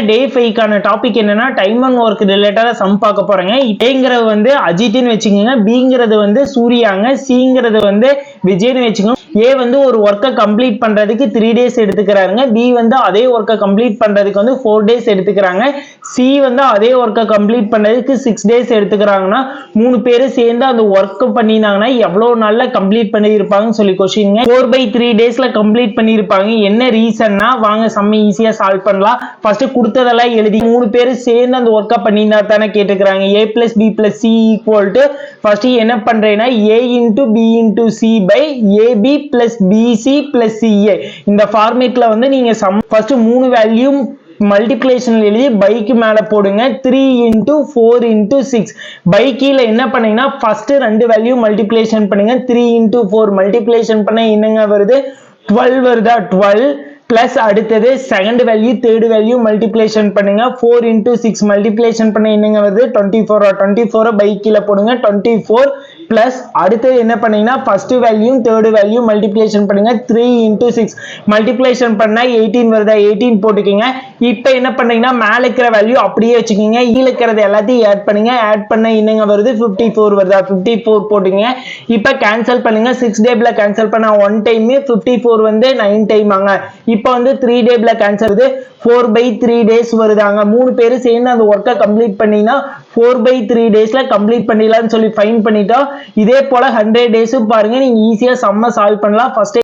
டே 5க்கான topic என்னன்னா time and work ரிலேட்டடா some பார்க்க போறேங்க. ஏங்கிறது வந்து அஜித்னு வச்சுக்கோங்க, பிங்கிறது வந்து சூர்யாங்க, சிங்கிறது வந்து விஜய்னு வச்சுக்கோங்க. ஏ வந்து ஒரு ஒர்க்கை கம்ப்ளீட் பண்றதுக்கு 3 டேஸ் எடுத்துக்கிறாருங்க, பி வந்து அதே ஒர்க்கை கம்ப்ளீட் பண்றதுக்கு வந்து 4 டேஸ் எடுத்துக்கிறாங்க, சி வந்து அதே ஒர்க்கை கம்ப்ளீட் பண்றதுக்கு 6 டேஸ் எடுத்துக்கிறாங்கன்னா 3 பேரும் சேர்ந்து அந்த ஒர்க் பண்ணினாங்கன்னா எவ்வளவு நாள்ல கம்ப்ளீட் பண்ணியிருப்பாங்கன்னு சொல்லி கொஸ்டின் 4/3 டேஸ்ல கம்ப்ளீட் பண்ணியிருப்பாங்க. என்ன ரீசன்னா வாங்க செம்ம ஈஸியா சால்வ் பண்ணலாம். ஃபர்ஸ்ட் கொடுத்ததெல்லாம் எழுதி 3 பேரும் சேர்ந்து அந்த ஒர்க்கை பண்ணினா தானே கேட்டுக்கிறாங்க. a plus b plus c equal to first என்ன பண்றேன்னா a into b into c by ab plus bc plus ca இந்த ஃபார்மேட்ல வந்து நீங்க ஃபர்ஸ்ட் 3 வேல்யூ மல்டிப்ளிகேஷன் எழுதி பைக்கு மேல போடுங்க. 3 into 4 into 6 பை கீழ என்ன பண்ணீங்கன்னா ஃபர்ஸ்ட் 2 வேல்யூ மல்டிப்ளிகேஷன் பண்ணுங்க. 3 into 4 மல்டிப்ளிகேஷன் பண்ண என்னங்க வருது, 12 வருதா, 12 பிளஸ் அடுத்தது second value third value multiplication பண்ணுங்க. 4 into 6 மல்டிப்ளிகேஷன் பண்ண என்னங்க வருது, 24. 24 பை கீழ போடுங்க. 24 பிளஸ் அடுத்தது என்ன பண்ணீங்கன்னா first value third value multiplication பண்ணுங்க. 3 into 6 மல்டிப்ளிகேஷன் பண்ணா 18 வருதா, 18 போட்டுக்கீங்க. இப்போ என்ன பண்ணீங்கன்னா மேல இருக்கிற வேல்யூ அப்படியே வச்சுக்கீங்க, கீழ இருக்கிறது எல்லாத்தையும் ஆட் பண்ணுங்க. ஆட் பண்ண என்னங்க வருது, 54 வருதா, 54 போட்டுக்கீங்க. இப்போ கேன்சல் பண்ணுங்க. 6 டேபிள்ல கேன்சல் பண்ணா 1 டைம், 54 வந்து 9 டைம் ஆங்க. இப்போ வந்து 3 டேபிள்ல கேன்சல் வருது, 4/3 டேஸ் வருதாங்க. 3 பேரும் சேர்ந்து அந்த ஒர்க்கை கம்ப்ளீட் பண்ணீங்கன்னா 4/3 டேஸ்ல கம்ப்ளீட் பண்ணிடலாம்னு சொல்லி ஃபைன் பண்ணிட்டோம். இதே போல 100 டேஸும் பாருங்க, நீங்க ஈஸியா சம்ம சால்வ் பண்ணலாம். ஃபர்ஸ்ட்